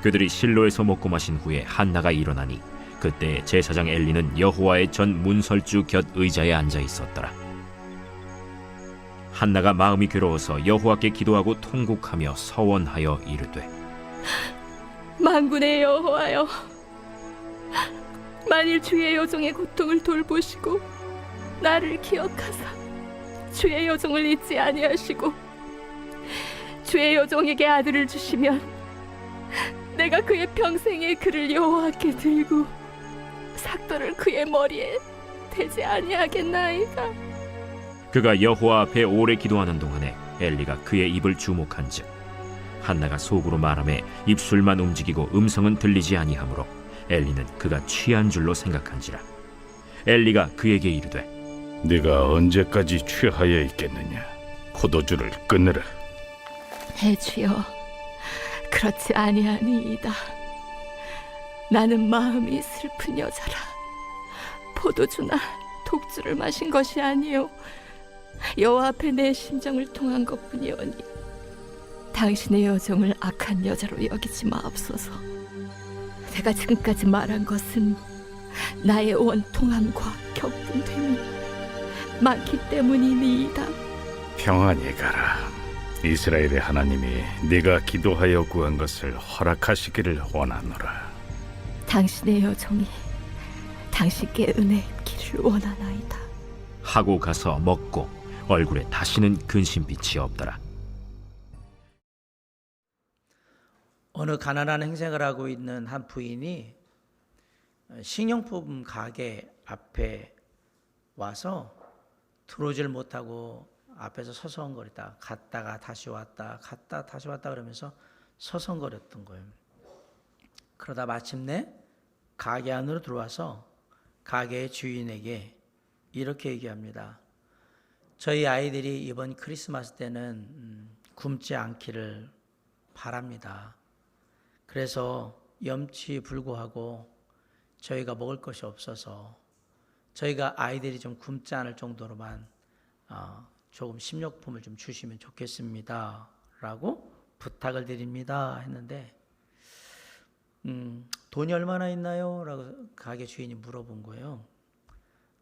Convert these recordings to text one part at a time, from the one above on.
그들이 실로에서 먹고 마신 후에 한나가 일어나니 그때 제사장 엘리는 여호와의 전 문설주 곁 의자에 앉아 있었더라. 한나가 마음이 괴로워서 여호와께 기도하고 통곡하며 서원하여 이르되, 만군의 여호와여, 만일 주의 여종의 고통을 돌보시고 나를 기억하사 주의 여종을 잊지 아니하시고 주의 여종에게 아들을 주시면 내가 그의 평생에 그를 여호와께 들고 삭도를 그의 머리에 대지 아니하겠나이다. 그가 여호와 앞에 오래 기도하는 동안에 엘리가 그의 입을 주목한즉 한나가 속으로 말하며 입술만 움직이고 음성은 들리지 아니하므로 엘리는 그가 취한 줄로 생각한지라. 엘리가 그에게 이르되, 네가 언제까지 취하여 있겠느냐? 포도주를 끊으라. 대주여, 그렇지 아니하니이다. 나는 마음이 슬픈 여자라. 포도주나 독주를 마신 것이 아니요 여호와 앞에 내 심정을 통한 것뿐이오니 당신의 여종을 악한 여자로 여기지 마옵소서. 내가 지금까지 말한 것은 나의 원통함과 격분됨이 많기 때문이니이다. 평안히 가라. 이스라엘의 하나님이 네가 기도하여 구한 것을 허락하시기를 원하노라. 당신의 여종이 당신께 은혜 입기를 원하나이다. 하고 가서 먹고 얼굴에 다시는 근심빛이 없더라. 어느 가난한 행색을 하고 있는 한 부인이 식료품 가게 앞에 와서 들어오질 못하고 앞에서 서성거리다 갔다가 다시 왔다 갔다 다시 왔다 그러면서 서성거렸던 거예요. 그러다 마침내 가게 안으로 들어와서 가게의 주인에게 이렇게 얘기합니다. 저희 아이들이 이번 크리스마스 때는 굶지 않기를 바랍니다. 그래서 염치불구하고 저희가 먹을 것이 없어서 저희가 아이들이 좀 굶지 않을 정도로만 조금 식료품을 좀 주시면 좋겠습니다 라고 부탁을 드립니다 했는데 돈이 얼마나 있나요? 라고 가게 주인이 물어본 거예요.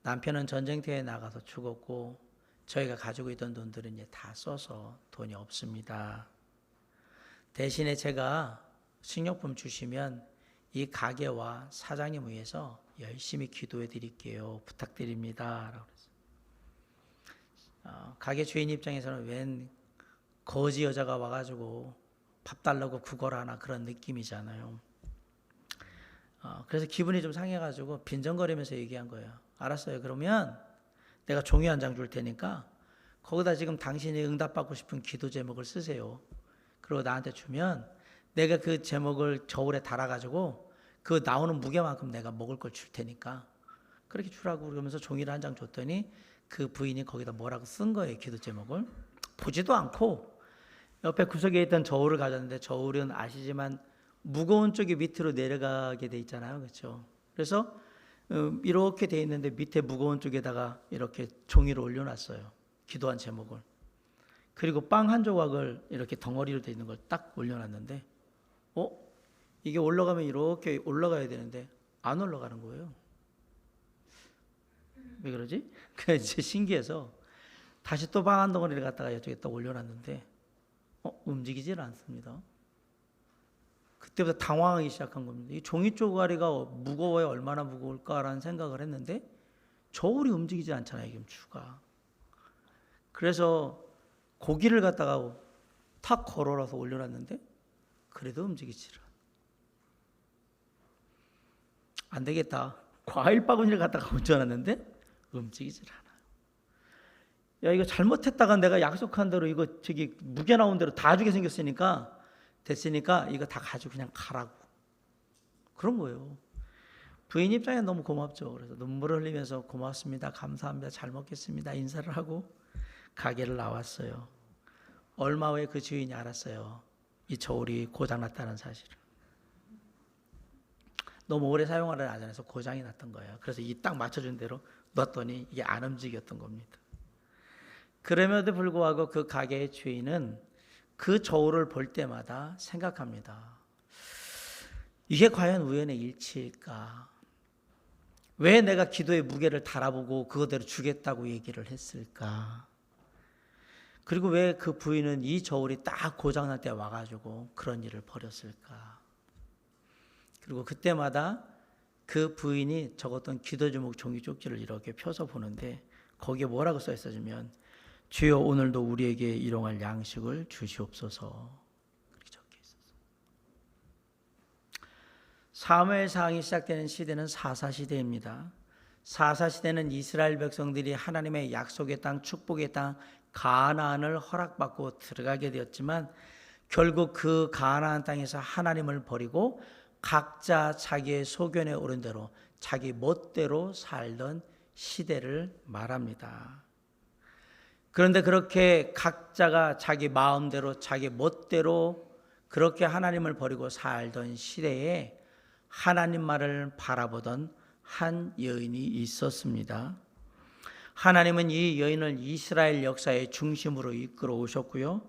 남편은 전쟁터에 나가서 죽었고 저희가 가지고 있던 돈들은 이제 다 써서 돈이 없습니다. 대신에 제가 식료품 주시면 이 가게와 사장님 위해서 열심히 기도해 드릴게요. 부탁드립니다 라고 그랬어요. 가게 주인 입장에서는 웬 거지 여자가 와가지고 밥 달라고 구걸하나 그런 느낌이잖아요. 그래서 기분이 좀 상해가지고 빈정거리면서 얘기한 거예요. 알았어요. 그러면 내가 종이 한 장 줄 테니까 거기다 지금 당신이 응답받고 싶은 기도 제목을 쓰세요. 그리고 나한테 주면 내가 그 제목을 저울에 달아가지고 그 나오는 무게만큼 내가 먹을 걸 줄 테니까 그렇게 주라고 그러면서 종이를 한 장 줬더니 그 부인이 거기다 뭐라고 쓴 거예요. 기도 제목을. 보지도 않고 옆에 구석에 있던 저울을 가졌는데 저울은 아시지만 무거운 쪽이 밑으로 내려가게 돼 있잖아요. 그렇죠? 그래서 이렇게 돼 있는데 밑에 무거운 쪽에다가 이렇게 종이를 올려놨어요. 기도한 제목을. 그리고 빵 한 조각을 이렇게 덩어리로 돼 있는 걸 딱 올려놨는데 이게 올라가면 이렇게 올라가야 되는데 안 올라가는 거예요. 왜 그러지? 그냥 이제 신기해서 다시 또 빵 한 덩어리를 갖다가 이쪽에 딱 올려놨는데 움직이질 않습니다. 그때부터 당황하기 시작한 겁니다. 이 종이 쪼가리가 무거워야 얼마나 무거울까라는 생각을 했는데 저울이 움직이지 않잖아요. 김추가. 그래서 고기를 갖다가 탁 걸어라서 올려놨는데 그래도 움직이질 않아. 안 되겠다. 과일 바구니를 갖다가 얹어놨는데 움직이질 않아요. 야, 이거 잘못했다가 내가 약속한 대로 이거 무게 나온 대로 다 주게 생겼으니까 됐으니까 이거 다 가지고 그냥 가라고. 그런 거예요. 부인 입장에 너무 고맙죠. 그래서 눈물을 흘리면서 고맙습니다. 감사합니다. 잘 먹겠습니다. 인사를 하고 가게를 나왔어요. 얼마 후에 그 주인이 알았어요. 이 저울이 고장났다는 사실을. 너무 오래 사용하는 안에서 고장이 났던 거예요. 그래서 이 딱 맞춰준 대로 놨더니 이게 안 움직였던 겁니다. 그럼에도 불구하고 그 가게의 주인은 그 저울을 볼 때마다 생각합니다. 이게 과연 우연의 일치일까? 왜 내가 기도의 무게를 달아보고 그거대로 주겠다고 얘기를 했을까? 그리고 왜 그 부인은 이 저울이 딱 고장날 때 와가지고 그런 일을 벌였을까? 그리고 그때마다 그 부인이 적었던 기도 제목 종이 쪽지를 이렇게 펴서 보는데 거기에 뭐라고 써 있어주면 주여 오늘도 우리에게 일용할 양식을 주시옵소서. 그렇게 적혀 있었어. 사무엘상이 시작되는 시대는 사사시대입니다. 사사시대는 이스라엘 백성들이 하나님의 약속의 땅, 축복의 땅 가나안을 허락받고 들어가게 되었지만 결국 그 가나안 땅에서 하나님을 버리고 각자 자기의 소견에 오른 대로 자기 멋대로 살던 시대를 말합니다. 그런데 그렇게 각자가 자기 마음대로 자기 멋대로 그렇게 하나님을 버리고 살던 시대에 하나님 말을 바라보던 한 여인이 있었습니다. 하나님은 이 여인을 이스라엘 역사의 중심으로 이끌어 오셨고요.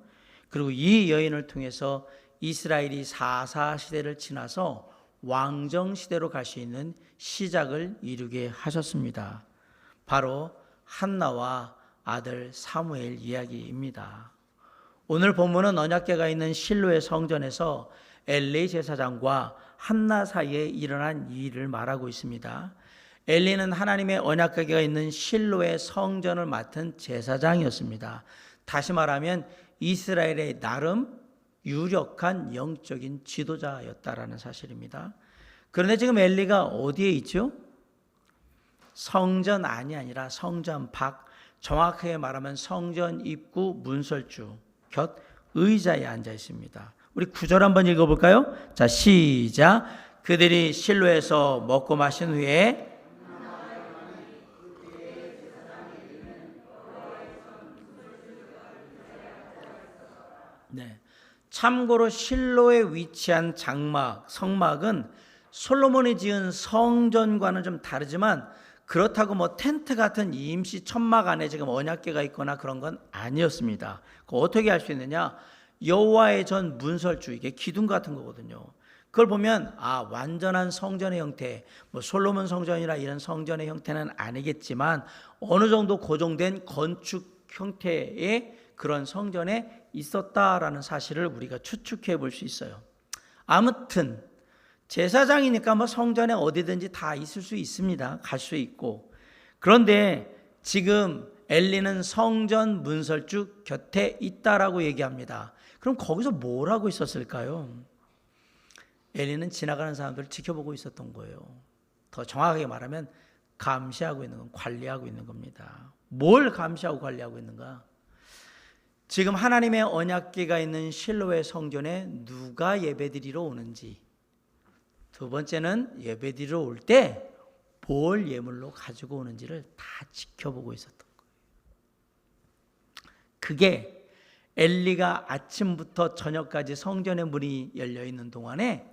그리고 이 여인을 통해서 이스라엘이 사사시대를 지나서 왕정시대로 갈 수 있는 시작을 이루게 하셨습니다. 바로 한나와 아들 사무엘 이야기입니다. 오늘 본문은 언약궤가 있는 실로의 성전에서 엘리 제사장과 한나 사이에 일어난 일을 말하고 있습니다. 엘리는 하나님의 언약궤가 있는 실로의 성전을 맡은 제사장이었습니다. 다시 말하면 이스라엘의 나름 유력한 영적인 지도자였다라는 사실입니다. 그런데 지금 엘리가 어디에 있죠? 성전 안이 아니라 성전 밖, 정확하게 말하면 성전 입구 문설주 곁 의자에 앉아 있습니다. 우리 9절 한번 읽어볼까요? 자, 시작. 그들이 실로에서 먹고 마신 후에 네. 참고로 실로에 위치한 장막, 성막은 솔로몬이 지은 성전과는 좀 다르지만 그렇다고 뭐 텐트 같은 임시 천막 안에 지금 언약궤가 있거나 그런 건 아니었습니다. 어떻게 할 수 있느냐? 여호와의 전 문설주, 이게 기둥 같은 거거든요. 그걸 보면 완전한 성전의 형태, 뭐 솔로몬 성전이나 이런 성전의 형태는 아니겠지만 어느 정도 고정된 건축 형태의 그런 성전에 있었다라는 사실을 우리가 추측해 볼 수 있어요. 아무튼 제사장이니까 뭐 성전에 어디든지 다 있을 수 있습니다. 갈 수 있고. 그런데 지금 엘리는 성전 문설주 곁에 있다라고 얘기합니다. 그럼 거기서 뭘 하고 있었을까요? 엘리는 지나가는 사람들을 지켜보고 있었던 거예요. 더 정확하게 말하면 감시하고 있는 건 관리하고 있는 겁니다. 뭘 감시하고 관리하고 있는가? 지금 하나님의 언약궤가 있는 실로의 성전에 누가 예배드리러 오는지, 두 번째는 예배드리러 올 때 뭘 예물로 가지고 오는지를 다 지켜보고 있었던 거예요. 그게 엘리가 아침부터 저녁까지 성전의 문이 열려 있는 동안에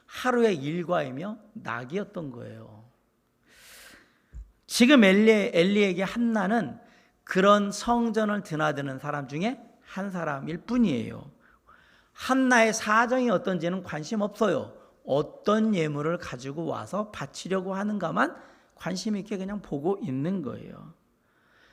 하루의 일과이며 낙이었던 거예요. 지금 엘리에게 한나는 그런 성전을 드나드는 사람 중에 한 사람일 뿐이에요. 한나의 사정이 어떤지는 관심 없어요. 어떤 예물을 가지고 와서 바치려고 하는가만 관심 있게 그냥 보고 있는 거예요.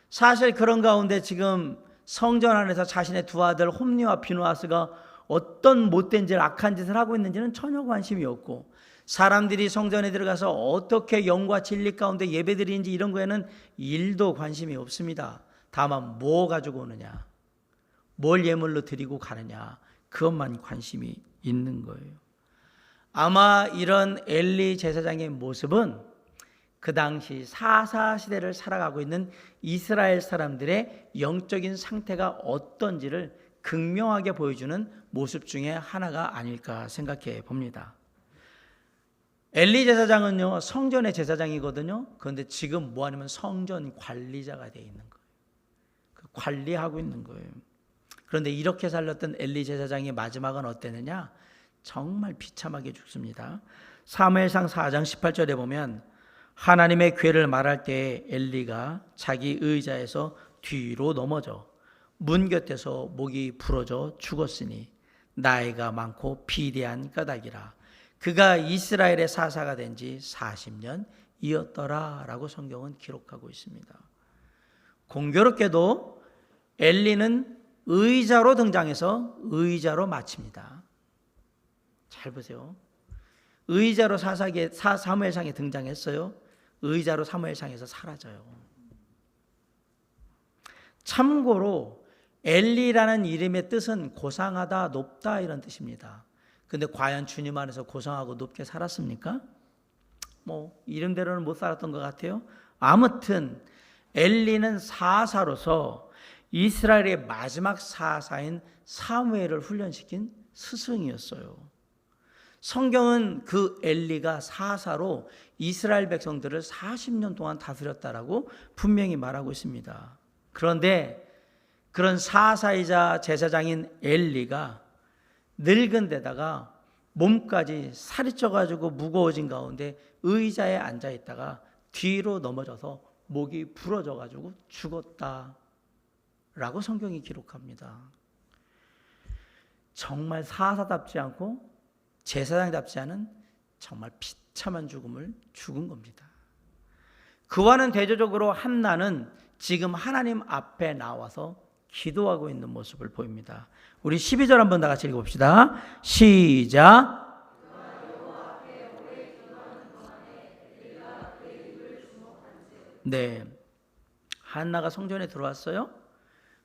사실 그런 가운데 지금 성전 안에서 자신의 두 아들 홈니와 비누아스가 어떤 못된 짓, 악한 짓을 하고 있는지는 전혀 관심이 없고, 사람들이 성전에 들어가서 어떻게 영과 진리 가운데 예배드리는지 이런 거에는 일도 관심이 없습니다. 다만 뭐 가지고 오느냐, 뭘 예물로 드리고 가느냐, 그것만 관심이 있는 거예요. 아마 이런 엘리 제사장의 모습은 그 당시 사사시대를 살아가고 있는 이스라엘 사람들의 영적인 상태가 어떤지를 극명하게 보여주는 모습 중에 하나가 아닐까 생각해 봅니다. 엘리 제사장은요, 성전의 제사장이거든요. 그런데 지금 뭐 하냐면 성전 관리자가 되어 있는 거예요. 관리하고 있는 거예요. 그런데 이렇게 살렸던 엘리 제사장의 마지막은 어땠느냐? 정말 비참하게 죽습니다. 사무엘상 4장 18절에 보면 하나님의 궤를 말할 때 엘리가 자기 의자에서 뒤로 넘어져 문 곁에서 목이 부러져 죽었으니 나이가 많고 비대한 까닭이라. 그가 이스라엘의 사사가 된 지 40년이었더라 라고 성경은 기록하고 있습니다. 공교롭게도 엘리는 의자로 등장해서 의자로 마칩니다. 잘 보세요. 의자로 사무엘상에 등장했어요. 의자로 사무엘상에서 사라져요. 참고로 엘리라는 이름의 뜻은 고상하다, 높다 이런 뜻입니다. 근데 과연 주님 안에서 고상하고 높게 살았습니까? 이름대로는 못 살았던 것 같아요. 아무튼 엘리는 사사로서 이스라엘의 마지막 사사인 사무엘을 훈련시킨 스승이었어요. 성경은 그 엘리가 사사로 이스라엘 백성들을 40년 동안 다스렸다라고 분명히 말하고 있습니다. 그런데 그런 사사이자 제사장인 엘리가 늙은 데다가 몸까지 살이 쪄가지고 무거워진 가운데 의자에 앉아있다가 뒤로 넘어져서 목이 부러져가지고 죽었다라고 성경이 기록합니다. 정말 사사답지 않고 제사장답지 않은 정말 비참한 죽음을 죽은 겁니다. 그와는 대조적으로 한나는 지금 하나님 앞에 나와서 기도하고 있는 모습을 보입니다. 우리 12절 한번 다 같이 읽어봅시다. 시작. 네, 한나가 성전에 들어왔어요.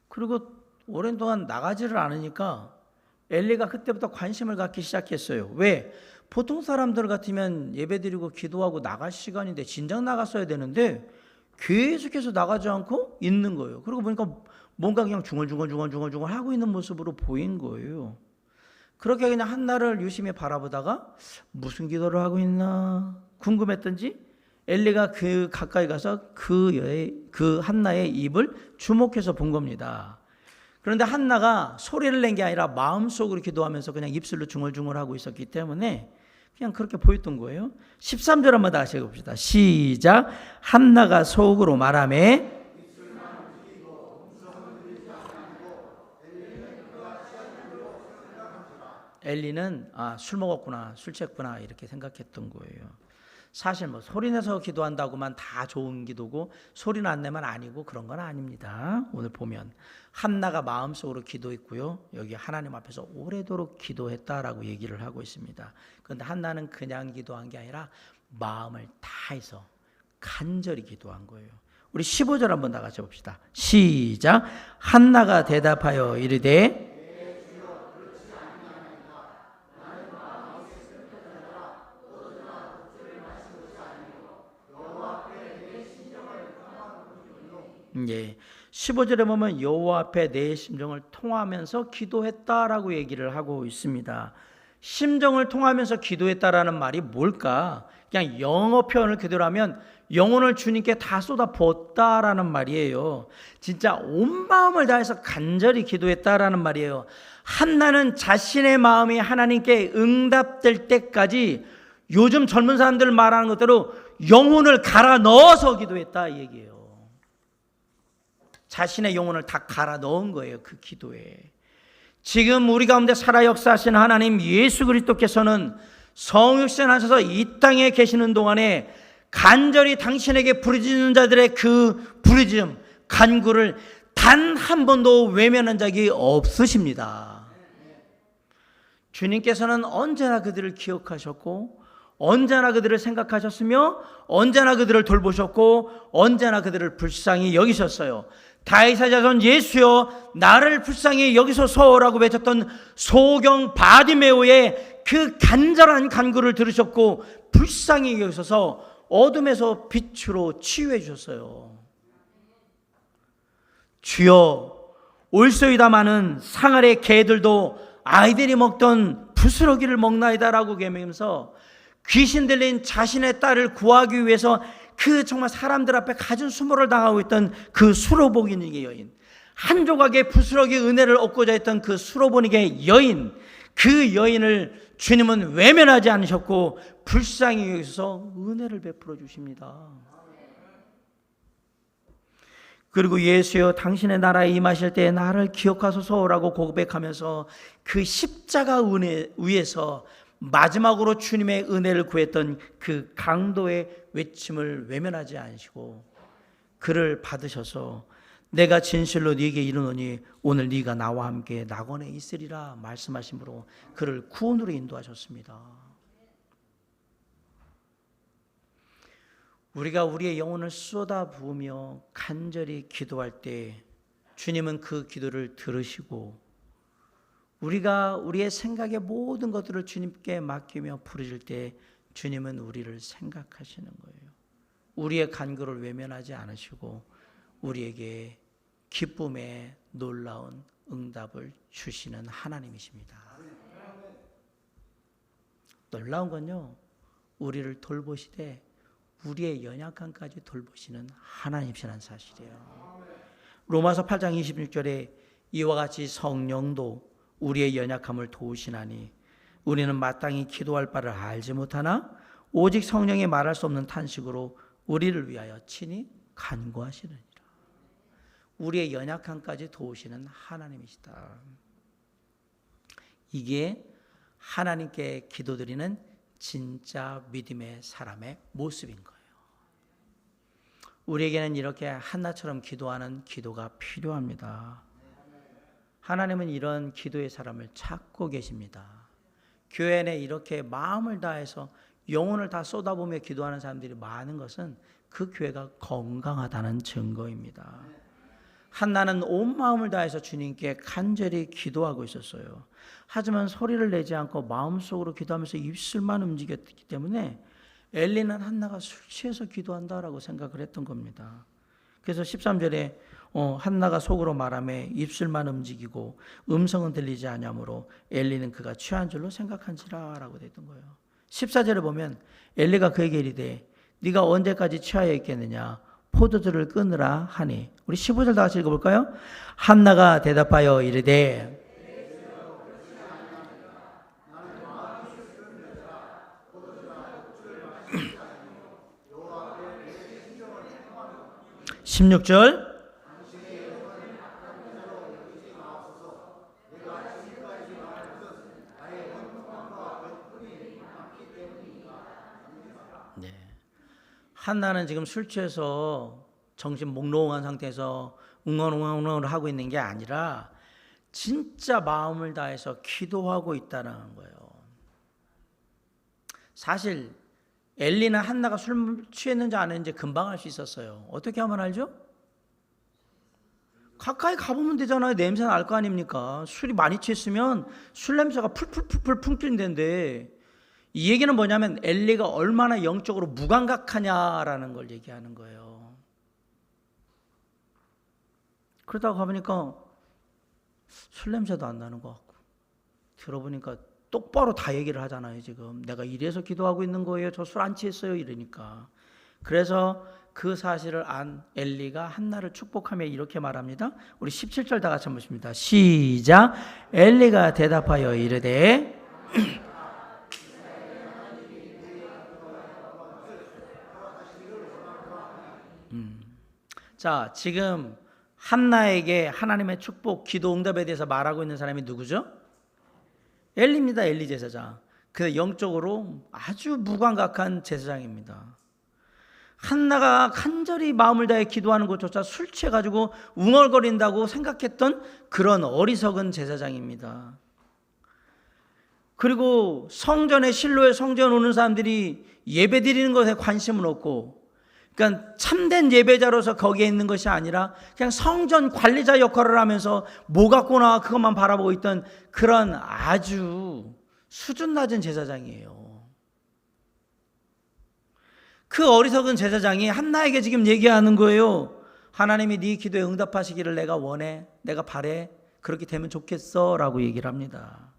그리고 오랜 동안 나가지를 않으니까 엘리가 그때부터 관심을 갖기 시작했어요. 왜? 보통 사람들 같으면 예배드리고 기도하고 나갈 시간인데 진작 나갔어야 되는데 계속해서 나가지 않고 있는 거예요. 그러고 보니까 뭔가 그냥 중얼중얼 하고 있는 모습으로 보인 거예요. 그렇게 그냥 한나를 유심히 바라보다가 무슨 기도를 하고 있나 궁금했던지 엘리가 그 가까이 가서 그 한나의 입을 주목해서 본 겁니다. 그런데 한나가 소리를 낸 게 아니라 마음속으로 기도하면서 그냥 입술로 중얼중얼하고 있었기 때문에 그냥 그렇게 보였던 거예요. 13절 한번 다시 해봅시다. 시작. 한나가 속으로 말하매 엘리는 술 먹었구나, 술 취했구나 이렇게 생각했던 거예요. 사실 소리내서 기도한다고만 다 좋은 기도고 소리는 안 내면 아니고 그런 건 아닙니다. 오늘 보면 한나가 마음속으로 기도했고요. 여기 하나님 앞에서 오래도록 기도했다라고 얘기를 하고 있습니다. 그런데 한나는 그냥 기도한 게 아니라 마음을 다해서 간절히 기도한 거예요. 우리 15절 한번 다 같이 봅시다. 시작. 한나가 대답하여 이르되 예, 15절에 보면 여호와 앞에 내 심정을 통하면서 기도했다라고 얘기를 하고 있습니다. 심정을 통하면서 기도했다라는 말이 뭘까? 그냥 영어 표현을 그대로 하면 영혼을 주님께 다 쏟아부었다라는 말이에요. 진짜 온 마음을 다해서 간절히 기도했다라는 말이에요. 한나는 자신의 마음이 하나님께 응답될 때까지 요즘 젊은 사람들 말하는 것대로 영혼을 갈아 넣어서 기도했다 이 얘기예요. 자신의 영혼을 다 갈아 넣은 거예요. 그 기도에. 지금 우리 가운데 살아 역사하신 하나님 예수 그리스도께서는 성육신 하셔서 이 땅에 계시는 동안에 간절히 당신에게 부르짖는 자들의 그 부르짖음, 간구를 단 한 번도 외면한 적이 없으십니다. 주님께서는 언제나 그들을 기억하셨고 언제나 그들을 생각하셨으며 언제나 그들을 돌보셨고 언제나 그들을 불쌍히 여기셨어요. 다윗의 자손 예수여 나를 불쌍히 여기소서라고 외쳤던 소경 바디메오의 그 간절한 간구를 들으셨고 불쌍히 여기소서 어둠에서 빛으로 치유해 주셨어요. 주여 올소이다마는 상 아래 개들도 아이들이 먹던 부스러기를 먹나이다라고 계명하면서 귀신 들린 자신의 딸을 구하기 위해서 그 정말 사람들 앞에 갖은 수모를 당하고 있던 그 수로보니게 여인, 한 조각의 부스러기 은혜를 얻고자 했던 그 수로보니게 여인, 그 여인을 주님은 외면하지 않으셨고 불쌍히 여기서 은혜를 베풀어 주십니다. 그리고 예수여 당신의 나라에 임하실 때 나를 기억하소서라고 고백하면서 그 십자가 은혜 위에서 마지막으로 주님의 은혜를 구했던 그 강도의 외침을 외면하지 않으시고 그를 받으셔서 내가 진실로 네게 이르노니 오늘 네가 나와 함께 낙원에 있으리라 말씀하심으로 그를 구원으로 인도하셨습니다. 우리가 우리의 영혼을 쏟아부으며 간절히 기도할 때 주님은 그 기도를 들으시고 우리가 우리의 생각의 모든 것들을 주님께 맡기며 부르실 때 주님은 우리를 생각하시는 거예요. 우리의 간구를 외면하지 않으시고 우리에게 기쁨의 놀라운 응답을 주시는 하나님이십니다. 놀라운 건요, 우리를 돌보시되 우리의 연약함까지 돌보시는 하나님이시라는 사실이에요. 로마서 8장 26절에 이와 같이 성령도 우리의 연약함을 도우시나니 우리는 마땅히 기도할 바를 알지 못하나 오직 성령이 말할 수 없는 탄식으로 우리를 위하여 친히 간구하시느니라. 우리의 연약함까지 도우시는 하나님이시다. 이게 하나님께 기도드리는 진짜 믿음의 사람의 모습인 거예요. 우리에게는 이렇게 한나처럼 기도하는 기도가 필요합니다. 하나님은 이런 기도의 사람을 찾고 계십니다. 교회 내 이렇게 마음을 다해서 영혼을 다 쏟아보며 기도하는 사람들이 많은 것은 그 교회가 건강하다는 증거입니다. 한나는 온 마음을 다해서 주님께 간절히 기도하고 있었어요. 하지만 소리를 내지 않고 마음속으로 기도하면서 입술만 움직였기 때문에 엘리는 한나가 술 취해서 기도한다라고 생각을 했던 겁니다. 그래서 13절에 한나가 속으로 말하며 입술만 움직이고 음성은 들리지 아니하므로 엘리는 그가 취한 줄로 생각한지라 라고 되어 있던 거예요. 14절에 보면 엘리가 그에게 이르되 네가 언제까지 취하여 있겠느냐 포도주를 끊으라 하니, 우리 15절 다 같이 읽어볼까요? 한나가 대답하여 이르되 16절 네. 한나는 지금 술 취해서 정신 몽롱한 상태에서 웅얼웅얼 하고 있는 게 아니라 진짜 마음을 다해서 기도하고 있다는 거예요. 사실 엘리는 한나가 술 취했는지 안 했는지 금방 알 수 있었어요. 어떻게 하면 알죠? 가까이 가보면 되잖아요. 냄새 날 거 아닙니까? 술이 많이 취했으면 술 냄새가 풀풀풀 풍긴다는데, 이 얘기는 뭐냐면 엘리가 얼마나 영적으로 무감각하냐라는 걸 얘기하는 거예요. 그러다가 가보니까 술 냄새도 안 나는 것 같고, 들어보니까 똑바로 다 얘기를 하잖아요. 지금 내가 이래서 기도하고 있는 거예요. 저 술 안 취했어요. 이러니까. 그래서 그 사실을 안 엘리가 한나를 축복하며 이렇게 말합니다. 우리 17절 다 같이 한번 보십니다. 시작. 엘리가 대답하여 이르되 자, 지금 한나에게 하나님의 축복, 기도 응답에 대해서 말하고 있는 사람이 누구죠? 엘리입니다. 엘리 제사장. 그 영적으로 아주 무감각한 제사장입니다. 한나가 간절히 마음을 다해 기도하는 것조차 술 취해가지고 웅얼거린다고 생각했던 그런 어리석은 제사장입니다. 그리고 성전에, 실로에 성전 오는 사람들이 예배 드리는 것에 관심은 없고, 그러니까 참된 예배자로서 거기에 있는 것이 아니라 그냥 성전 관리자 역할을 하면서 뭐 갖고 나와 그것만 바라보고 있던 그런 아주 수준 낮은 제사장이에요. 그 어리석은 제사장이 한나에게 지금 얘기하는 거예요. 하나님이 네 기도에 응답하시기를 내가 원해, 내가 바래, 그렇게 되면 좋겠어 라고 얘기를 합니다.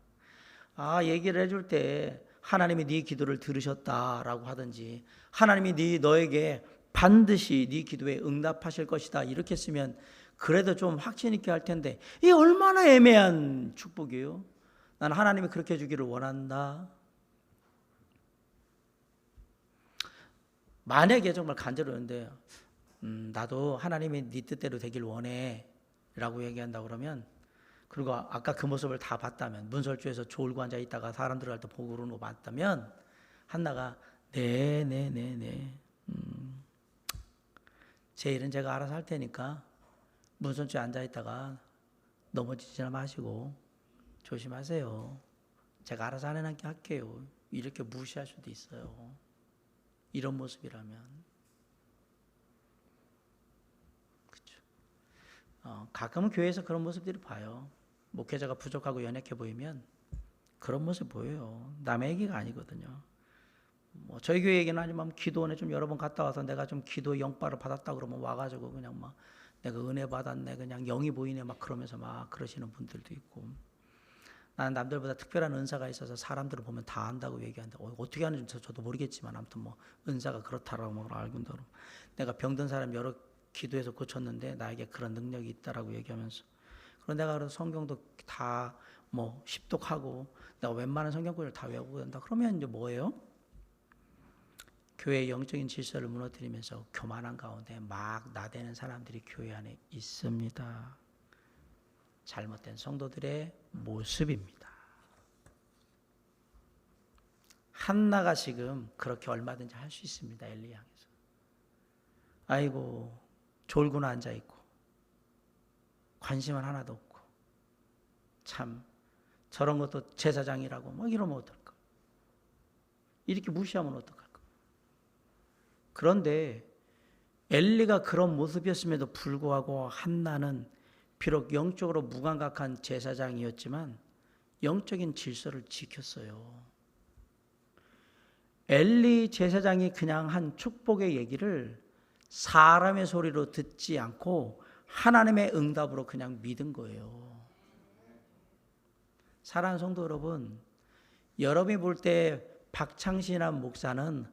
얘기를 해줄 때 하나님이 네 기도를 들으셨다라고 하든지, 하나님이 너에게 반드시 네 기도에 응답하실 것이다 이렇게 쓰면 그래도 좀 확신 있게 할 텐데, 이 얼마나 애매한 축복이에요. 난 하나님이 그렇게 해주기를 원한다. 만약에 정말 간절했는데 나도 하나님이 네 뜻대로 되길 원해 라고 얘기한다 그러면 그리고 아까 그 모습을 다 봤다면, 문설주에서 졸고 앉아 있다가 사람들 할 때 보고 그러는 거 봤다면, 한나가 네. 제 일은 제가 알아서 할 테니까 문설주에 앉아 있다가 넘어지지 마시고 조심하세요. 제가 알아서 안 할게요. 이렇게 무시할 수도 있어요. 이런 모습이라면. 그렇죠. 가끔은 교회에서 그런 모습들을 봐요. 목회자가 부족하고 연약해 보이면 그런 모습 보여요. 남의 얘기가 아니거든요. 뭐 저희 교회 얘기는 아니면 기도원에 좀 여러 번 갔다 와서 내가 좀 기도 영바를 받았다 그러면 와가지고 그냥 막 내가 은혜 받았네, 그냥 영이 보이네 막 그러면서 막 그러시는 분들도 있고, 나는 남들보다 특별한 은사가 있어서 사람들을 보면 다 안다고 얘기하는데 어떻게 하는지 저도 모르겠지만 아무튼 뭐 은사가 그렇다라고 막 알고 있다고, 내가 병든 사람 여러 기도해서 고쳤는데 나에게 그런 능력이 있다라고 얘기하면서, 그럼 내가 그래서 성경도 다 뭐 십독하고 내가 웬만한 성경구를 다 외우고 된다 그러면 이제 뭐예요? 교회의 영적인 질서를 무너뜨리면서 교만한 가운데 막 나대는 사람들이 교회 안에 있습니다. 잘못된 성도들의 모습입니다. 한나가 지금 그렇게 얼마든지 할 수 있습니다. 엘리 향해서. 아이고 졸고나 앉아있고 관심은 하나도 없고 참 저런 것도 제사장이라고 막 이러면 어떨까? 이렇게 무시하면 어떡할까? 그런데 엘리가 그런 모습이었음에도 불구하고 한나는 비록 영적으로 무감각한 제사장이었지만 영적인 질서를 지켰어요. 엘리 제사장이 그냥 한 축복의 얘기를 사람의 소리로 듣지 않고 하나님의 응답으로 그냥 믿은 거예요. 사랑하는 성도 여러분, 여러분이 볼 때 박창신한 목사는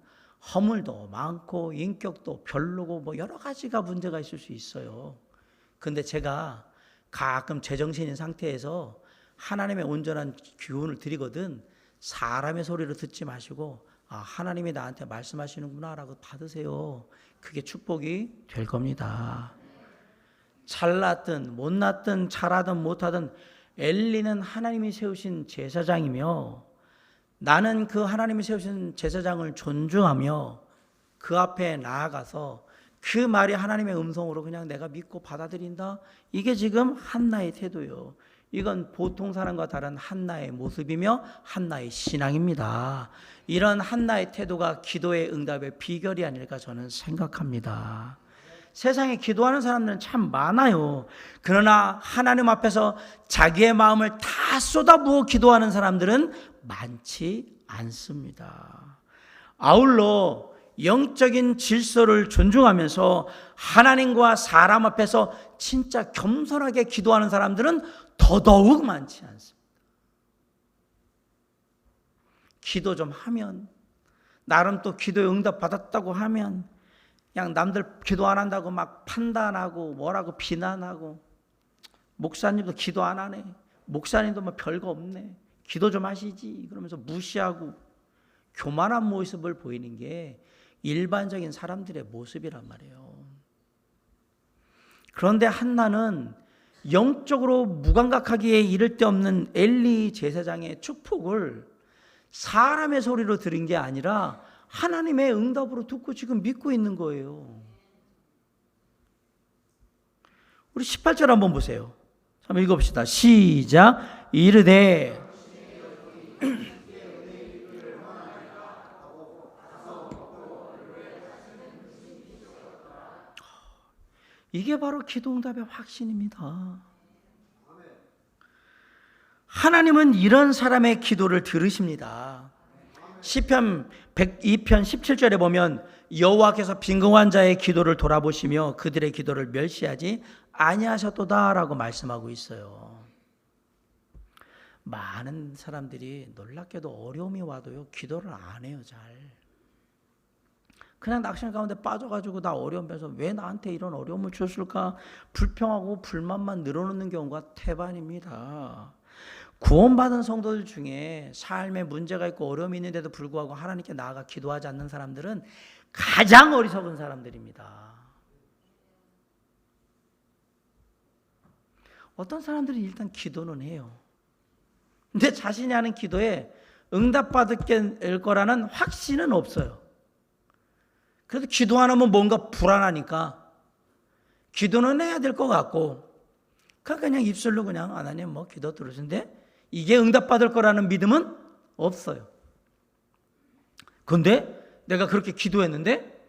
허물도 많고 인격도 별로고 뭐 여러 가지가 문제가 있을 수 있어요. 근데 제가 가끔 제정신인 상태에서 하나님의 온전한 교훈을 드리거든 사람의 소리를 듣지 마시고 하나님이 나한테 말씀하시는구나 라고 받으세요. 그게 축복이 될 겁니다. 잘났든 못났든 잘하든 못하든 엘리는 하나님이 세우신 제사장이며 나는 그 하나님이 세우신 제사장을 존중하며 그 앞에 나아가서 그 말이 하나님의 음성으로 그냥 내가 믿고 받아들인다. 이게 지금 한나의 태도예요. 이건 보통 사람과 다른 한나의 모습이며 한나의 신앙입니다. 이런 한나의 태도가 기도의 응답의 비결이 아닐까 저는 생각합니다. 세상에 기도하는 사람들은 참 많아요. 그러나 하나님 앞에서 자기의 마음을 다 쏟아부어 기도하는 사람들은 많지 않습니다. 아울러 영적인 질서를 존중하면서 하나님과 사람 앞에서 진짜 겸손하게 기도하는 사람들은 더더욱 많지 않습니다. 기도 좀 하면, 나름 또 기도에 응답 받았다고 하면 그냥 남들 기도 안 한다고 막 판단하고 뭐라고 비난하고, 목사님도 기도 안 하네, 목사님도 뭐 별거 없네, 기도 좀 하시지 그러면서 무시하고 교만한 모습을 보이는 게 일반적인 사람들의 모습이란 말이에요. 그런데 한나는 영적으로 무감각하기에 이를 데 없는 엘리 제사장의 축복을 사람의 소리로 들은 게 아니라 하나님의 응답으로 듣고 지금 믿고 있는 거예요. 우리 18절 한번 보세요. 한번 읽어봅시다. 시작. 이르되 이게 바로 기도응답의 확신입니다. 하나님은 이런 사람의 기도를 들으십니다. 시편 102편 17절에 보면 여호와께서 빈궁한 자의 기도를 돌아보시며 그들의 기도를 멸시하지 아니하셨도다라고 말씀하고 있어요. 많은 사람들이 놀랍게도 어려움이 와도요 기도를 안 해요. 잘 그냥 낙심 가운데 빠져가지고 나 어려움 빼서 왜 나한테 이런 어려움을 줬을까 불평하고 불만만 늘어놓는 경우가 태반입니다. 구원받은 성도들 중에 삶에 문제가 있고 어려움이 있는데도 불구하고 하나님께 나아가 기도하지 않는 사람들은 가장 어리석은 사람들입니다. 어떤 사람들은 일단 기도는 해요. 근데 자신이 하는 기도에 응답받을 거라는 확신은 없어요. 그래도 기도 안 하면 뭔가 불안하니까 기도는 해야 될 것 같고, 그냥 입술로 그냥 하나님 뭐 기도 들으신데 이게 응답받을 거라는 믿음은 없어요. 근데 내가 그렇게 기도했는데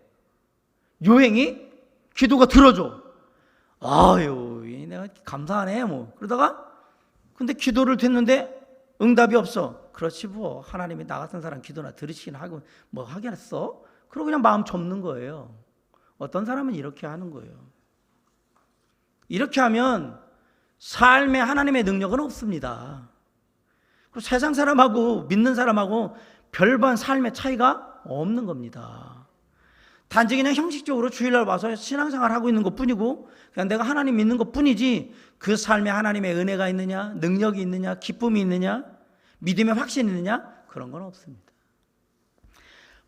요행이 기도가 들어줘. 아유, 내가 감사하네 뭐. 그러다가 근데 기도를 됐는데 응답이 없어. 그렇지 뭐 하나님이 나 같은 사람 기도나 들으시긴 하고 뭐 하겠어? 그러고 그냥 마음 접는 거예요. 어떤 사람은 이렇게 하는 거예요. 이렇게 하면 삶에 하나님의 능력은 없습니다. 그리고 세상 사람하고 믿는 사람하고 별반 삶의 차이가 없는 겁니다. 단지 그냥 형식적으로 주일날 와서 신앙생활 하고 있는 것 뿐이고 그냥 내가 하나님 믿는 것 뿐이지 그 삶에 하나님의 은혜가 있느냐, 능력이 있느냐, 기쁨이 있느냐, 믿음의 확신이 있느냐, 그런 건 없습니다.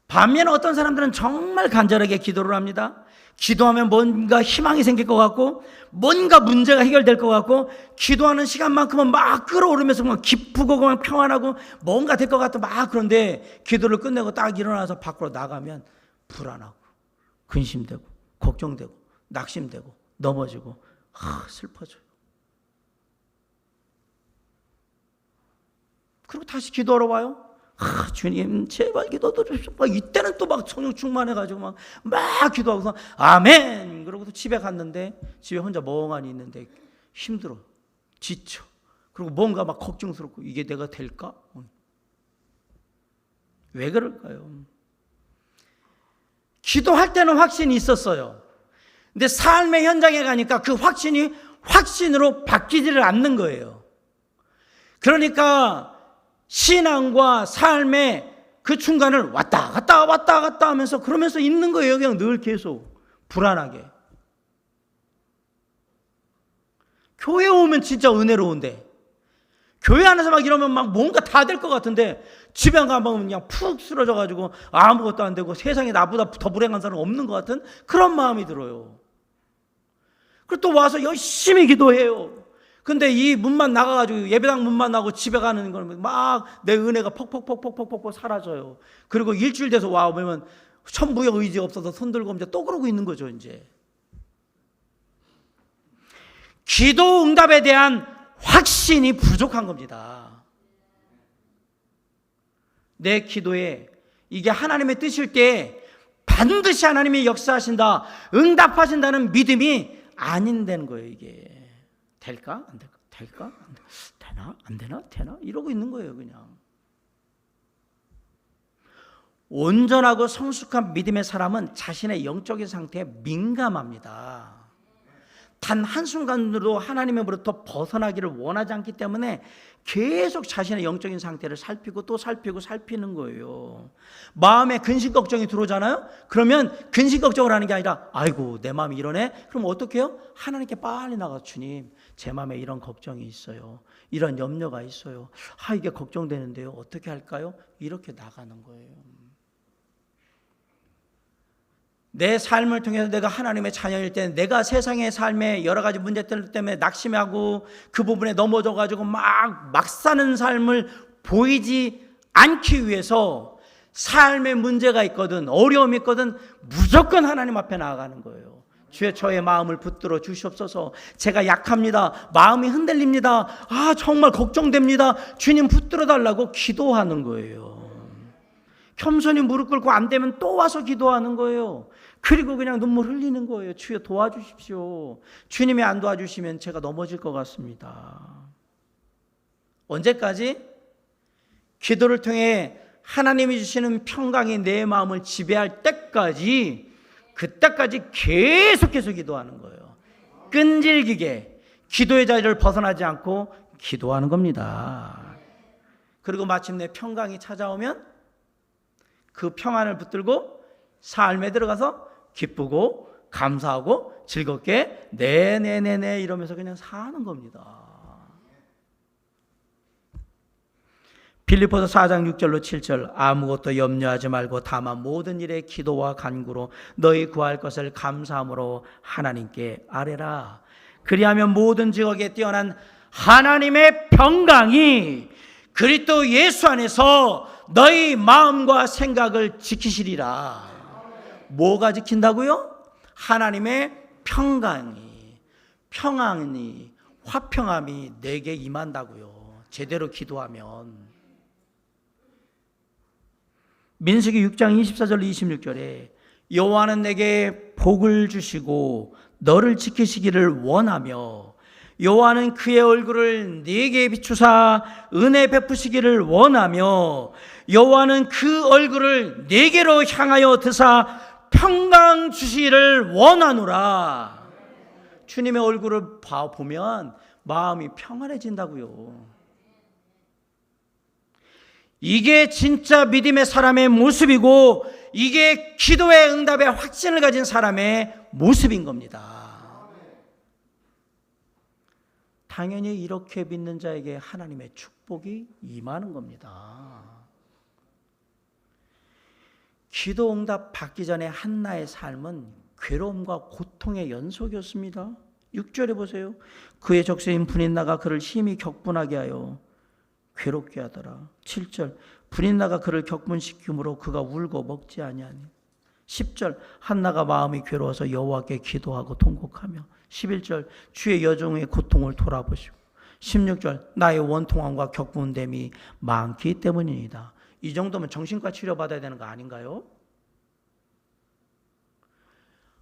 반면에 어떤 사람들은 정말 간절하게 기도를 합니다. 기도하면 뭔가 희망이 생길 것 같고 뭔가 문제가 해결될 것 같고 기도하는 시간만큼은 막 끌어오르면서 막 기쁘고 막 평안하고 뭔가 될 것 같고 막 그런데 기도를 끝내고 딱 일어나서 밖으로 나가면 불안하고 근심되고 걱정되고 낙심되고 넘어지고 슬퍼져요. 그리고 다시 기도하러 와요. 주님 제발 기도 들으십시오. 이때는 또 막 성령 충만해가지고 막 기도하고서 아멘. 그러고서 집에 갔는데 집에 혼자 멍하니 있는데 힘들어, 지쳐. 그리고 뭔가 막 걱정스럽고 이게 내가 될까? 왜 그럴까요? 기도할 때는 확신이 있었어요. 근데 삶의 현장에 가니까 그 확신이 확신으로 바뀌지를 않는 거예요. 그러니까 신앙과 삶의 그 중간을 왔다 갔다 하면서 그러면서 있는 거예요. 그냥 늘 계속 불안하게. 교회 오면 진짜 은혜로운데 교회 안에서 막 이러면 막 뭔가 다 될 것 같은데 집에 가면 그냥 푹 쓰러져 가지고 아무것도 안 되고 세상에 나보다 더 불행한 사람 없는 것 같은 그런 마음이 들어요. 그리고 또 와서 열심히 기도해요. 근데 이 문만 나가가지고 예배당 문만 나가고 집에 가는 건 막 내 은혜가 퍽퍽 사라져요. 그리고 일주일 돼서 와 보면 천부의 의지 없어서 손 들고 이제 또 그러고 있는 거죠. 이제 기도 응답에 대한 확신이 부족한 겁니다. 내 기도에 이게 하나님의 뜻일 때 반드시 하나님이 역사하신다, 응답하신다는 믿음이 아닌다는 거예요. 이게 될까? 안 될까? 될까? 안 될까? 되나? 안 되나? 되나? 이러고 있는 거예요. 그냥 온전하고 성숙한 믿음의 사람은 자신의 영적인 상태에 민감합니다. 단 한순간으로 하나님으로부터 벗어나기를 원하지 않기 때문에 계속 자신의 영적인 상태를 살피고 또 살피는 거예요. 마음에 근심 걱정이 들어오잖아요. 그러면 근심 걱정을 하는 게 아니라 아이고 내 마음이 이러네. 그럼 어떻게 해요? 하나님께 빨리 나가 주님 제 마음에 이런 걱정이 있어요. 이런 염려가 있어요. 이게 걱정되는데요. 어떻게 할까요? 이렇게 나가는 거예요. 내 삶을 통해서 내가 하나님의 자녀일 때 내가 세상의 삶에 여러 가지 문제들 때문에 낙심하고 그 부분에 넘어져가지고 막 사는 삶을 보이지 않기 위해서 삶에 문제가 있거든 어려움이 있거든 무조건 하나님 앞에 나아가는 거예요. 주여 저의 마음을 붙들어 주시옵소서. 제가 약합니다. 마음이 흔들립니다. 정말 걱정됩니다. 주님 붙들어 달라고 기도하는 거예요. 겸손히 무릎 꿇고 안 되면 또 와서 기도하는 거예요. 그리고 그냥 눈물 흘리는 거예요. 주여 도와주십시오. 주님이 안 도와주시면 제가 넘어질 것 같습니다. 언제까지? 기도를 통해 하나님이 주시는 평강이 내 마음을 지배할 때까지, 그때까지 계속해서 기도하는 거예요. 끈질기게 기도의 자리를 벗어나지 않고 기도하는 겁니다. 그리고 마침내 평강이 찾아오면 그 평안을 붙들고 삶에 들어가서 기쁘고 감사하고 즐겁게 네네네네 이러면서 그냥 사는 겁니다. 빌립보서 4장 6절로 7절 아무것도 염려하지 말고 다만 모든 일에 기도와 간구로 너희 구할 것을 감사함으로 하나님께 아뢰라. 그리하면 모든 지각에 뛰어난 하나님의 평강이 그리스도 예수 안에서 너희 마음과 생각을 지키시리라. 뭐가 지킨다고요? 하나님의 평강이, 평안이, 화평함이 내게 임한다고요. 제대로 기도하면. 민수기 6장 24절 26절에 여호와는 내게 복을 주시고 너를 지키시기를 원하며 여호와는 그의 얼굴을 네게 비추사 은혜 베푸시기를 원하며 여호와는 그 얼굴을 네게로 향하여 드사 평강 주시기를 원하노라. 주님의 얼굴을 보면 마음이 평안해진다고요. 이게 진짜 믿음의 사람의 모습이고 이게 기도의 응답에 확신을 가진 사람의 모습인 겁니다. 당연히 이렇게 믿는 자에게 하나님의 축복이 임하는 겁니다. 기도 응답 받기 전에 한나의 삶은 괴로움과 고통의 연속이었습니다. 6절에 보세요. 그의 적세인 분인나가 그를 심히 격분하게 하여 괴롭게 하더라. 7절 분인나가 그를 격분시키므로 그가 울고 먹지 아니하니. 10절 한나가 마음이 괴로워서 여호와께 기도하고 통곡하며. 11절 주의 여종의 고통을 돌아보시고. 16절 나의 원통함과 격분됨이 많기 때문이다. 이 정도면 정신과 치료받아야 되는 거 아닌가요?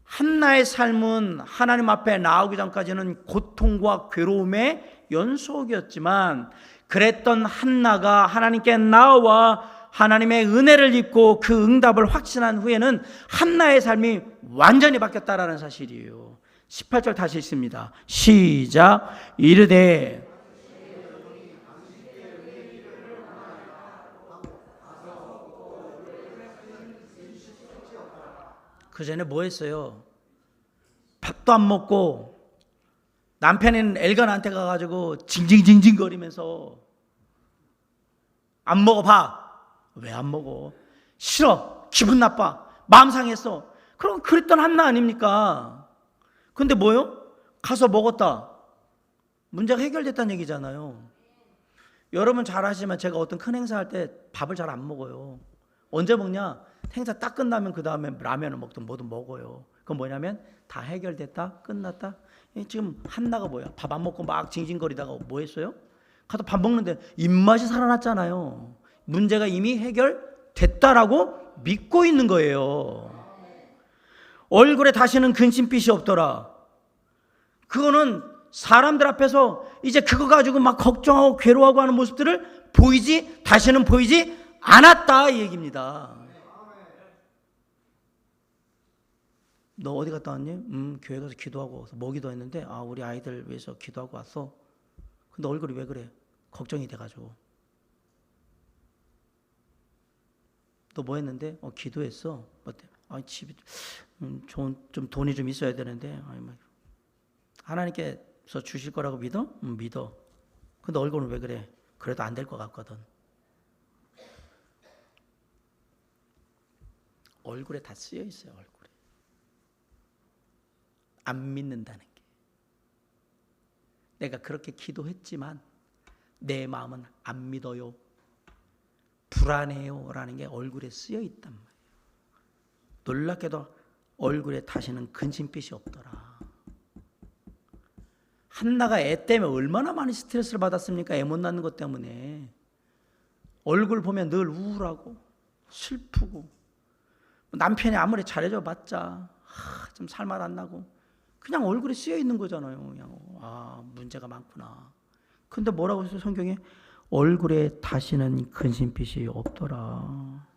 한나의 삶은 하나님 앞에 나오기 전까지는 고통과 괴로움의 연속이었지만 그랬던 한나가 하나님께 나와 하나님의 은혜를 입고 그 응답을 확신한 후에는 한나의 삶이 완전히 바뀌었다라는 사실이에요. 18절 다시 읽습니다. 시작. 이르되 그 전에 뭐 했어요? 밥도 안 먹고 남편인 엘간한테 가가지고 징징징징 거리면서 안 먹어 밥. 왜 안 먹어? 싫어. 기분 나빠. 마음 상했어. 그럼 그랬던 한나 아닙니까? 근데 뭐요? 가서 먹었다. 문제가 해결됐다는 얘기잖아요. 여러분 잘 아시지만 제가 어떤 큰 행사할 때 밥을 잘 안 먹어요. 언제 먹냐? 행사 딱 끝나면 그 다음에 라면을 먹든 뭐든 먹어요. 그건 뭐냐면 다 해결됐다, 끝났다. 지금 한나가 뭐야? 밥 안 먹고 막 징징거리다가 뭐 했어요? 가서 밥 먹는데 입맛이 살아났잖아요. 문제가 이미 해결됐다라고 믿고 있는 거예요. 얼굴에 다시는 근심빛이 없더라. 그거는 사람들 앞에서 이제 그거 가지고 막 걱정하고 괴로워하고 하는 모습들을 다시는 보이지 않았다 이 얘기입니다. 너 어디 갔다 왔니? 교회 가서 기도하고 와서 뭐 기도했는데 우리 아이들 위해서 기도하고 왔어. 근데 얼굴이 왜 그래? 걱정이 돼가지고. 너 뭐 했는데? 기도했어. 집이 좀 돈이 좀 있어야 되는데 하나님께서 주실 거라고 믿어? 믿어. 근데 얼굴은 왜 그래? 그래도 안 될 것 같거든. 얼굴에 다 쓰여 있어요. 얼굴에. 안 믿는다는 게. 내가 그렇게 기도했지만 내 마음은 안 믿어요. 불안해요. 라는 게 얼굴에 쓰여 있단 말이에요. 놀랍게도 얼굴에 다시는 근심빛이 없더라. 한나가 애 때문에 얼마나 많이 스트레스를 받았습니까? 애 못 낳는 것 때문에. 얼굴 보면 늘 우울하고 슬프고 남편이 아무리 잘해줘 봤자 좀 살맛 안 나고 그냥 얼굴에 쓰여 있는 거잖아요. 그냥 문제가 많구나. 근데 뭐라고 했어요? 성경에 얼굴에 다시는 근심빛이 없더라.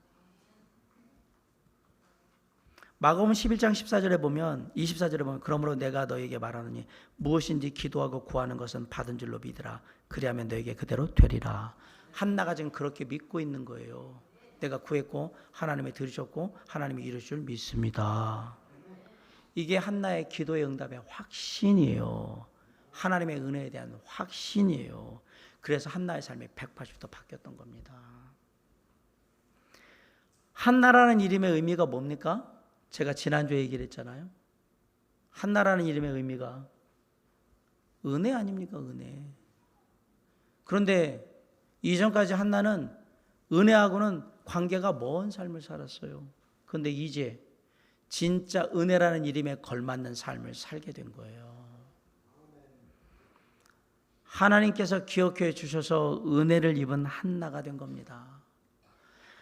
마가복음 11장 14절에 보면 24절에 보면 그러므로 내가 너에게 말하노니 무엇인지 기도하고 구하는 것은 받은 줄로 믿으라. 그리하면 너에게 그대로 되리라. 한나가 지금 그렇게 믿고 있는 거예요. 내가 구했고 하나님이 들으셨고 하나님이 이루실 줄 믿습니다. 이게 한나의 기도의 응답의 확신이에요. 하나님의 은혜에 대한 확신이에요. 그래서 한나의 삶이 180도 바뀌었던 겁니다. 한나라는 이름의 의미가 뭡니까? 제가 지난주에 얘기를 했잖아요. 한나라는 이름의 의미가 은혜 아닙니까? 은혜. 그런데 이전까지 한나는 은혜하고는 관계가 먼 삶을 살았어요. 그런데 이제 진짜 은혜라는 이름에 걸맞는 삶을 살게 된 거예요. 하나님께서 기억해 주셔서 은혜를 입은 한나가 된 겁니다.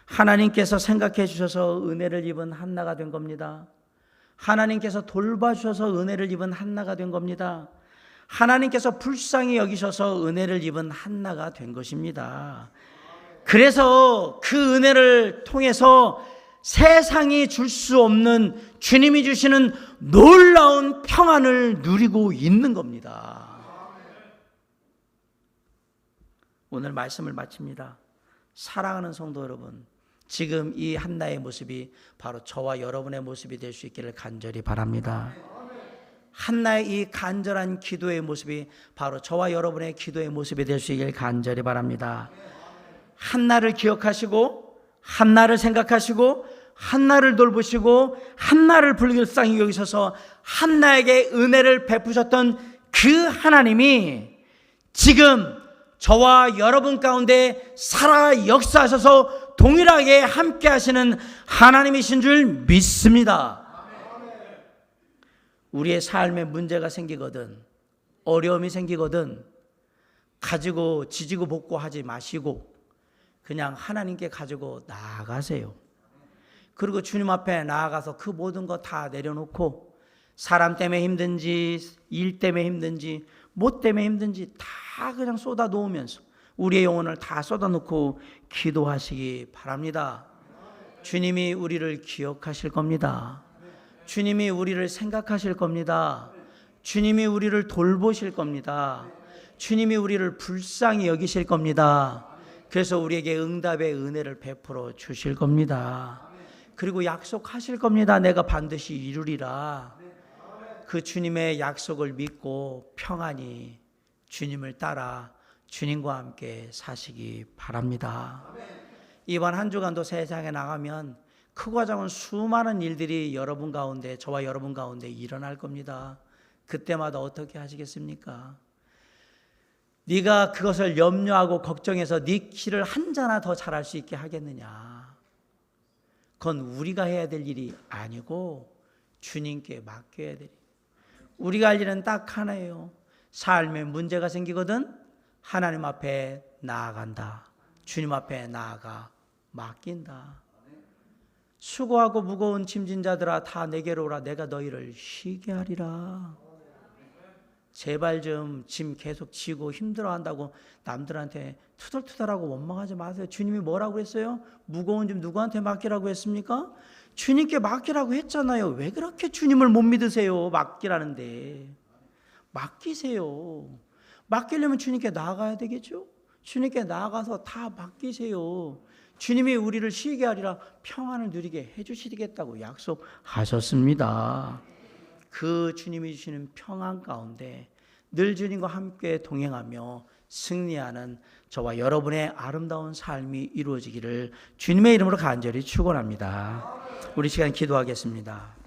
하나님께서 생각해 주셔서 은혜를 입은 한나가 된 겁니다. 하나님께서 돌봐주셔서 은혜를 입은 한나가 된 겁니다. 하나님께서 불쌍히 여기셔서 은혜를 입은 한나가 된 것입니다. 그래서 그 은혜를 통해서 세상이 줄 수 없는 주님이 주시는 놀라운 평안을 누리고 있는 겁니다. 오늘 말씀을 마칩니다. 사랑하는 성도 여러분, 지금 이 한나의 모습이 바로 저와 여러분의 모습이 될 수 있기를 간절히 바랍니다. 한나의 이 간절한 기도의 모습이 바로 저와 여러분의 기도의 모습이 될 수 있기를 간절히 바랍니다. 한나를 기억하시고, 한나를 생각하시고, 한나를 돌보시고, 한나를 불쌍히 여기셔서 한나에게 은혜를 베푸셨던 그 하나님이 지금 저와 여러분 가운데 살아 역사하셔서 동일하게 함께 하시는 하나님이신 줄 믿습니다. 우리의 삶에 문제가 생기거든, 어려움이 생기거든 가지고 지지고 볶고 하지 마시고 그냥 하나님께 가지고 나아가세요. 그리고 주님 앞에 나아가서 그 모든 거 다 내려놓고, 사람 때문에 힘든지, 일 때문에 힘든지, 뭐 때문에 힘든지 다 그냥 쏟아 놓으면서 우리의 영혼을 다 쏟아 놓고 기도하시기 바랍니다. 주님이 우리를 기억하실 겁니다. 주님이 우리를 생각하실 겁니다. 주님이 우리를 돌보실 겁니다. 주님이 우리를 불쌍히 여기실 겁니다. 그래서 우리에게 응답의 은혜를 베풀어 주실 겁니다. 그리고 약속하실 겁니다. 내가 반드시 이루리라. 그 주님의 약속을 믿고 평안히 주님을 따라 주님과 함께 사시기 바랍니다. 이번 한 주간도 세상에 나가면 크고 작은 수많은 일들이 여러분 가운데, 저와 여러분 가운데 일어날 겁니다. 그때마다 어떻게 하시겠습니까? 네가 그것을 염려하고 걱정해서 네 길을 한자나 더 잘할 수 있게 하겠느냐? 그건 우리가 해야 될 일이 아니고 주님께 맡겨야 될 일. 우리가 할 일은 딱 하나예요. 삶에 문제가 생기거든 하나님 앞에 나아간다. 주님 앞에 나아가 맡긴다. 수고하고 무거운 짐진 자들아 다 내게로 오라. 내가 너희를 쉬게 하리라. 제발 좀 짐 계속 지고 힘들어한다고 남들한테 투덜투덜하고 원망하지 마세요. 주님이 뭐라고 했어요? 무거운 짐 누구한테 맡기라고 했습니까? 주님께 맡기라고 했잖아요. 왜 그렇게 주님을 못 믿으세요? 맡기라는데. 맡기세요. 맡기려면 주님께 나아가야 되겠죠? 주님께 나아가서 다 맡기세요. 주님이 우리를 쉬게 하리라, 평안을 누리게 해주시겠다고 약속하셨습니다. 그 주님이 주시는 평안 가운데 늘 주님과 함께 동행하며 승리하는 저와 여러분의 아름다운 삶이 이루어지기를 주님의 이름으로 간절히 축원합니다. 우리 시간 기도하겠습니다.